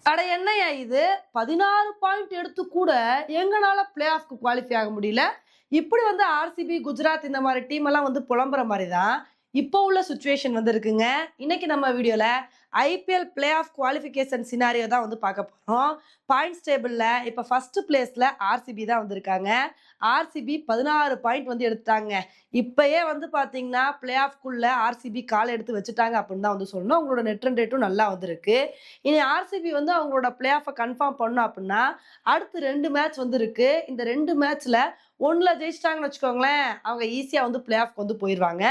அட என்னய்யா இது 16 பாயிண்ட் எடுத்து கூட எங்கனால பிளே ஆஃப்க்கு குவாலிஃபை ஆக முடியல. இப்படி வந்து ஆர்சிபி, குஜராத் இந்த மாரி டீம் எல்லாம் வந்து புலம்புற மாரி தான் இப்போ உள்ள சிச்சுவேஷன் வந்து இருக்குங்க. இன்னைக்கு நம்ம வீடியோல IPL play off qualification scenario தான் வந்து பார்க்க போறோம். பாயிண்ட்ஸ் டேபிள்ல இப்ப ஃபர்ஸ்ட் பிளேஸ்ல ஆர்சிபி தான் வந்திருக்காங்க. ஆர்சிபி 16 பாயிண்ட் வந்து எடுத்தாங்க. இப்பயே வந்து பாத்தீங்கன்னா பிளே ஆஃப்குள்ள ஆர்சிபி கால் எடுத்து வச்சுட்டாங்க அப்படின்னு தான் வந்து சொல்லணும். அவங்களோட நெட் ரன் ரேட்டும் நல்லா வந்திருக்கு. இனி ஆர்சிபி வந்து அவங்களோட பிளே ஆஃப கன்ஃபார்ம் பண்ணும் அப்படின்னா அடுத்து 2 மேட்ச் வந்து இருக்கு. இந்த 2 மேட்ச்ல ஒண்ணுல ஜெயிச்சிட்டாங்கன்னு வச்சுக்கோங்களேன், அவங்க ஈஸியா வந்து பிளே ஆஃப்க்கு வந்து போயிருவாங்க.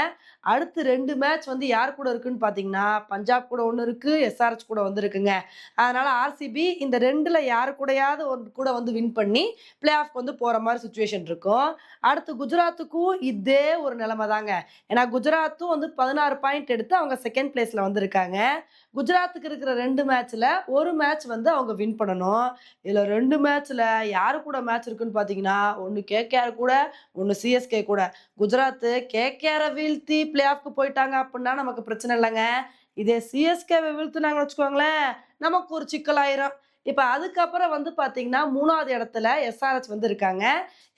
அடுத்து 2 மேட்ச் வந்து யார் கூட இருக்குன்னு பாத்தீங்கன்னா, பஞ்சாப் கூட ஒண்ணு இருக்கு, எஸ்ஆர்எச் கூட வந்து இருக்குங்க. அதனால ஆர்சிபி இந்த 2ல யாரு கூடயாவது ஒண்ணு கூட வந்து வின் பண்ணி பிளே ஆஃப்க்கு வந்து போற மாரி சிச்சுவேஷன் இருக்கும். அடுத்து குஜராத்துக்கும் இதே ஒரு நிலைமை தாங்க. ஏன்னா குஜராத்தும் வந்து 16 பாயிண்ட் எடுத்து அவங்க செகண்ட் பிளேஸ்ல வந்து இருக்காங்க. குஜராத்துக்கு இருக்கிற 2 மேட்ச்ல 1 மேட்ச் வந்து அவங்க வின் பண்ணணும். இதுல 2 மேட்ச்ல யாரு கூட மேட்ச் இருக்குன்னு பாத்தீங்கன்னா, ஒண்ணு கேகேஆர் கூட, ஒண்ணு சிஎஸ்கே கூட. குஜராத் கேகேஆர வீழ்த்தி பிளே ஆஃப்க்கு போயிட்டாங்க அப்படின்னா நமக்கு பிரச்சனை இல்லங்க. இதே சிஎஸ்கேவை வீழ்த்துனாங்கன்னு வச்சுக்கோங்களேன், நமக்கு ஒரு சிக்கலாயிரும். இப்ப அதுக்கப்புறம் வந்து பாத்தீங்கன்னா 3வது இடத்துல எஸ்ஆர்எச் வந்து இருக்காங்க.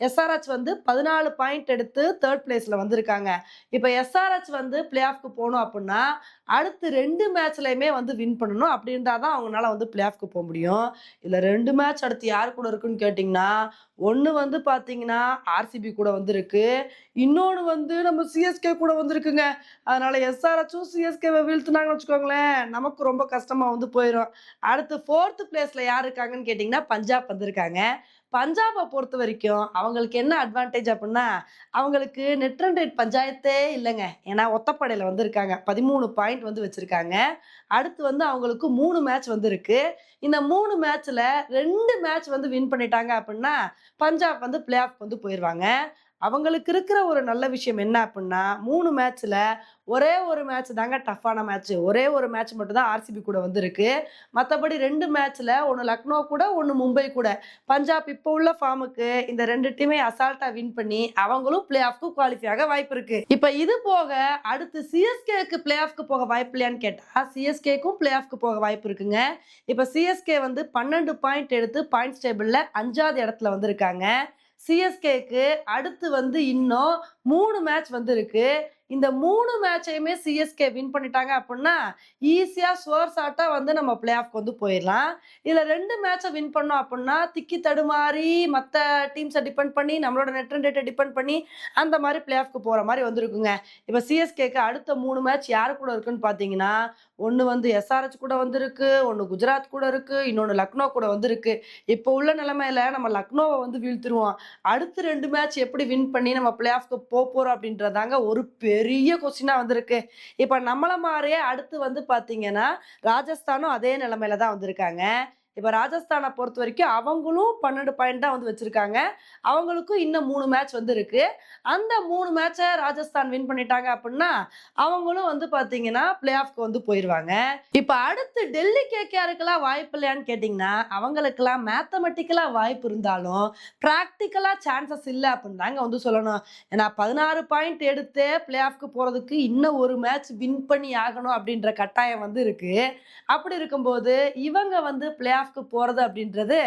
எஸ்ஆர்எச் வந்து 14 பாயிண்ட் எடுத்து 3rd பிளேஸ்ல வந்து இருக்காங்க. இப்ப எஸ்ஆர்எச் வந்து பிளே ஆஃப்க்கு போணும் அப்படின்னா அடுத்து 2 மேட்ச்லயுமே வந்து வின் பண்ணணும். அப்படி இருந்தா தான் அவங்கனால வந்து பிளே ஆஃப்க்கு போ முடியும். இதுல 2 மேட்ச் அடுத்து யார் கூட இருக்குன்னு கேட்டீங்கன்னா, ஒண்ணு வந்து பாத்தீங்கன்னா ஆர்சிபி கூட வந்து இருக்கு. இன்னொன்னு வந்து நம்ம சிஎஸ்கே கூட வந்திருக்குங்க. அதனால எஸ்ஆர்எச்சும் சிஎஸ்கேவை வீழ்த்துனாங்கன்னு வச்சுக்கோங்களேன், நமக்கு ரொம்ப கஷ்டமா வந்து போயிரும். அடுத்து 4th பிளேஸ்ல யார் இருக்காங்கன்னு கேட்டீங்கன்னா, பஞ்சாப் வந்திருக்காங்க. பஞ்சாப பொறுத்த வரைக்கும் அவங்களுக்கு என்ன அட்வான்டேஜ் அப்படின்னா, அவங்களுக்கு நெட் ரன் ரேட் பஞ்சாயத்தே இல்லங்க. ஏன்னா ஒத்தப்படையில வந்து இருக்காங்க. 13 பாயிண்ட் வந்து வச்சிருக்காங்க. அடுத்து வந்து அவங்களுக்கு 3 மேட்ச் வந்து இருக்கு. இந்த 3 மேட்ச்ல 2 மேட்ச் வந்து வின் பண்ணிட்டாங்க அப்படின்னா, பஞ்சாப் வந்து பிளே ஆஃப் வந்து போயிருவாங்க. அவங்களுக்கு இருக்கிற ஒரு நல்ல விஷயம் என்ன அப்படின்னா, 3 மேட்ச்ல ஒரே ஒரு மேட்ச் தாங்க டஃப்பான மேட்ச். ஒரே ஒரு மேட்ச் மட்டும் தான் ஆர்சிபி கூட வந்து இருக்கு. மத்தபடி 2 மேட்ச்ல ஒண்ணு லக்னோ கூட, ஒண்ணு மும்பை கூட. பஞ்சாப் இப்போ உள்ள ஃபார்முக்கு இந்த 2 டீமை அசால்ட்டா வின் பண்ணி அவங்களும் பிளே ஆஃப்க்கு குவாலிஃபை ஆக வாய்ப்பு இருக்கு. இப்ப இது போக அடுத்து சிஎஸ்கேக்கு பிளே ஆஃப்க்கு போக வாய்ப்பு இல்லையான்னு கேட்டா, சிஎஸ்கேக்கும் பிளே ஆஃப்க்கு போக வாய்ப்பு இருக்குங்க. இப்ப சிஎஸ்கே வந்து 12 பாயிண்ட் எடுத்து பாயிண்ட்ஸ் டேபிள்ல 5வது இடத்துல வந்து இருக்காங்க. சிஎஸ்கேக்கு அடுத்து வந்து இன்னும் 3 மேட்ச் வந்து இருக்கு. இந்த 3 மேட்சையுமே சிஎஸ்கே வின் பண்ணிட்டாங்க அப்படின்னா, ஈஸியா ஸ்வோர் ஷாட்டா வந்து நம்ம பிளே ஆஃப்க்கு வந்து போயிரலாம். இதுல 2 மேட்ச வின் பண்ணோம் அப்படின்னா, திக்கி தடுமாறி மத்த டீம்ஸ டிபெண்ட் பண்ணி, நம்மளோட நெட் ரன் ரேட்ட டிபெண்ட் பண்ணி, அந்த மாரி பிளே ஆஃப்க்கு போற மாரி வந்திருக்குங்க. இப்ப சிஎஸ்கேக்கு அடுத்த 3 மேட்ச் யாரு கூட இருக்குன்னு பார்த்தீங்கன்னா, ஒண்ணு வந்து எஸ்ஆர்எச் கூட வந்து இருக்கு, ஒண்ணு குஜராத் கூட இருக்கு, இன்னொன்னு லக்னோ கூட வந்து இருக்கு. இப்போ உள்ள நிலைமையில நம்ம லக்னோவ வந்து வீழ்த்திருவோம். அடுத்து 2 மேட்ச் எப்படி வின் பண்ணி நம்ம பிளே ஆஃப்க்கு போறோம் அப்படின்றதாங்க ஒரு பெரிய கொஸ்டினா வந்திருக்கு. இப்ப நம்மள மாரியே அடுத்து வந்து பாத்தீங்கன்னா, ராஜஸ்தானும் அதே நிலைமையில தான் வந்திருக்காங்க. இப்ப ராஜஸ்தான பொறுத்தவரைக்கும் அவங்களும் 12 பாயிண்ட் தான் வந்து வச்சிருக்காங்க. அவங்களுக்கும் இன்னும் 3 மேட்ச் வந்து இருக்கு. அந்த 3 மேட்ச ராஜஸ்தான் வின் பண்ணிட்டாங்க அப்படின்னா, அவங்களும் வந்து பாத்தீங்கன்னா பிளே ஆஃப்க்கு வந்து போயிருவாங்க. இப்ப அடுத்து டெல்லி கேகேஆருக்கெல்லாம் வாய்ப்பு இல்லையான்னு கேட்டீங்கன்னா, அவங்களுக்கெல்லாம் மேத்தமெட்டிக்கலா வாய்ப்பு இருந்தாலும், பிராக்டிகலா சான்சஸ் இல்ல அப்படின்னு தாங்க வந்து சொல்லணும். ஏன்னா 16 பாயிண்ட் எடுத்து பிளே ஆஃப்க்கு போறதுக்கு இன்னும் ஒரு மேட்ச் வின் பண்ணி ஆகணும் அப்படின்ற கட்டாயம் வந்து இருக்கு. அப்படி இருக்கும்போது இவங்க வந்து பிளே ஆஃப்க்கு போறது அப்படின்றது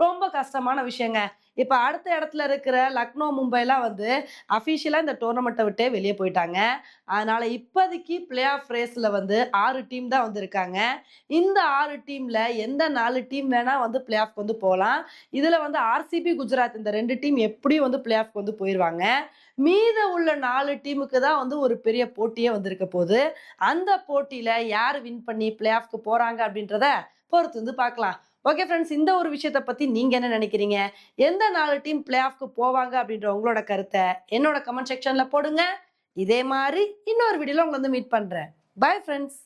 ரொம்ப கஷ்டமான விஷயங்க. இப்ப அடுத்த இடத்துல இருக்கிற லக்னோ, மும்பைலாம் வந்து அஃபிஷியலா இந்த டோர்னமெண்ட்ட விட்டே வெளிய போயிட்டாங்க. அதனால இப்போதைக்கு பிளே ஆஃப் ரேஸ்ல வந்து 6 டீம் தான் வந்து இருக்காங்க. இந்த 6 டீம்ல எந்த 4 டீம் வேணா வந்து பிளே ஆஃப்க்கு வந்து போலாம். இதுல வந்து ஆர்சிபி, குஜராத் இந்த 2 டீம் எப்படியும் வந்து பிளே ஆஃப்க்கு வந்து போயிருவாங்க. மீத உள்ள 4 டீமுக்கு தான் வந்து ஒரு பெரிய போட்டியே வந்திருக்க போது. அந்த போட்டியில யார் வின் பண்ணி பிளே ஆஃப்க்கு போறாங்க அப்படின்றத பொறுத்து வந்து பார்க்கலாம். ஓகே ஃப்ரெண்ட்ஸ், இந்த ஒரு விஷயத்த பத்தி நீங்க என்ன நினைக்கிறீங்க? எந்த 4 டீம் பிளே ஆஃப்க்கு போவாங்க அப்படின்ற உங்களோட கருத்த என்னோட கமெண்ட் செக்ஷன்ல போடுங்க. இதே மாரி இன்னொரு வீடியோல உங்கள வந்து மீட் பண்றேன். Bye friends.